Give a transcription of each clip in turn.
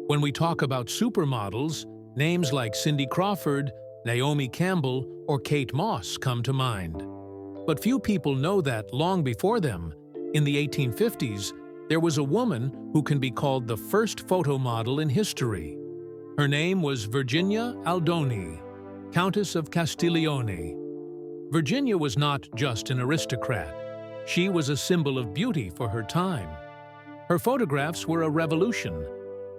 When we talk about supermodels, names like Cindy Crawford, Naomi Campbell, or Kate Moss come to mind. But few people know that long before them, in the 1850s, there was a woman who can be called the first photo model in history. Her name was Virginia Aldoni, Countess of Castiglione. Virginia was not just an aristocrat. She was a symbol of beauty for her time. Her photographs were a revolution,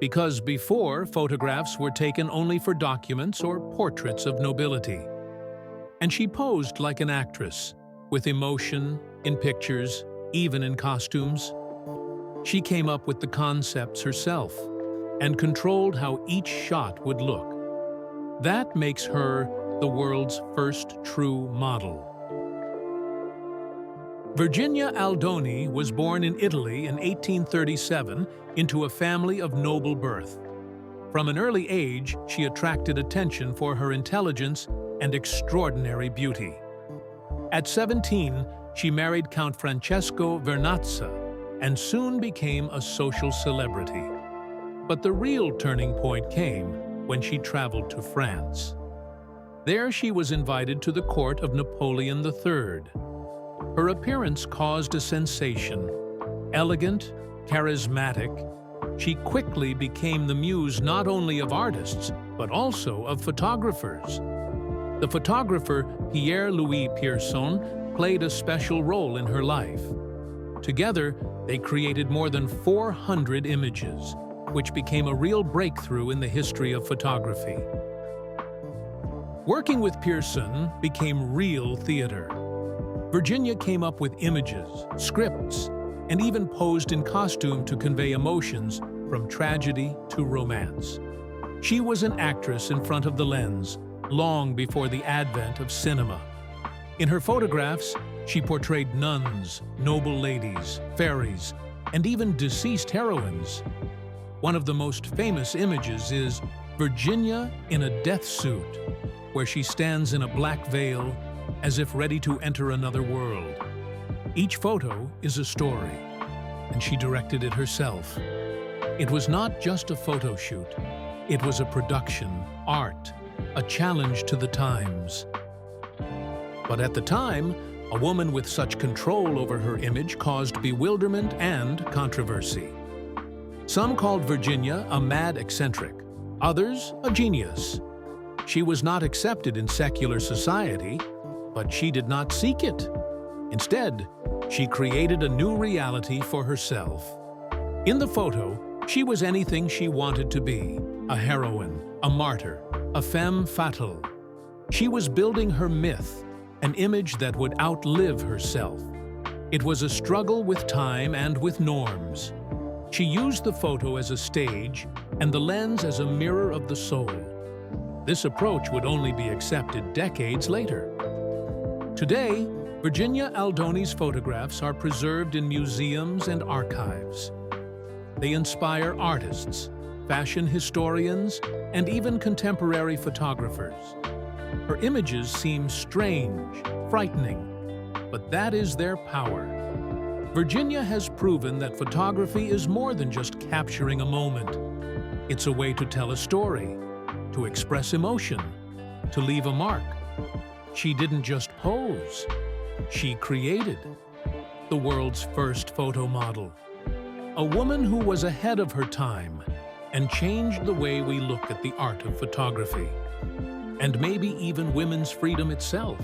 because before, photographs were taken only for documents or portraits of nobility. And she posed like an actress, with emotion, in pictures, even in costumes. She came up with the concepts herself and controlled how each shot would look. That makes her the world's first true model. Virginia Aldoni was born in Italy in 1837 into a family of noble birth. From an early age, she attracted attention for her intelligence and extraordinary beauty. At 17, she married Count Francesco Vernazza and soon became a social celebrity. But the real turning point came when she traveled to France. There she was invited to the court of Napoleon III. Her appearance caused a sensation. Elegant, charismatic, she quickly became the muse not only of artists, but also of photographers. The photographer Pierre-Louis Pierson played a special role in her life. Together, they created more than 400 images, which became a real breakthrough in the history of photography. Working with Pierson became real theater. Virginia came up with images, scripts, and even posed in costume to convey emotions from tragedy to romance. She was an actress in front of the lens long before the advent of cinema. In her photographs, she portrayed nuns, noble ladies, fairies, and even deceased heroines. One of the most famous images is Virginia in a death suit, where she stands in a black veil as if ready to enter another world. Each photo is a story, and she directed it herself. It was not just a photo shoot. It was a production, art, a challenge to the times. But at the time, a woman with such control over her image caused bewilderment and controversy. Some called Virginia a mad eccentric, others a genius. She was not accepted in secular society, but she did not seek it. Instead, she created a new reality for herself. In the photo, she was anything she wanted to be: a heroine, a martyr, a femme fatale. She was building her myth, an image that would outlive herself. It was a struggle with time and with norms. She used the photo as a stage and the lens as a mirror of the soul. This approach would only be accepted decades later. Today, Virginia Aldoni's photographs are preserved in museums and archives. They inspire artists, fashion historians, and even contemporary photographers. Her images seem strange, frightening, but that is their power. Virginia has proven that photography is more than just capturing a moment. It's a way to tell a story, to express emotion, to leave a mark. She didn't just pose. She created the world's first photo model. A woman who was ahead of her time and changed the way we look at the art of photography, and maybe even women's freedom itself.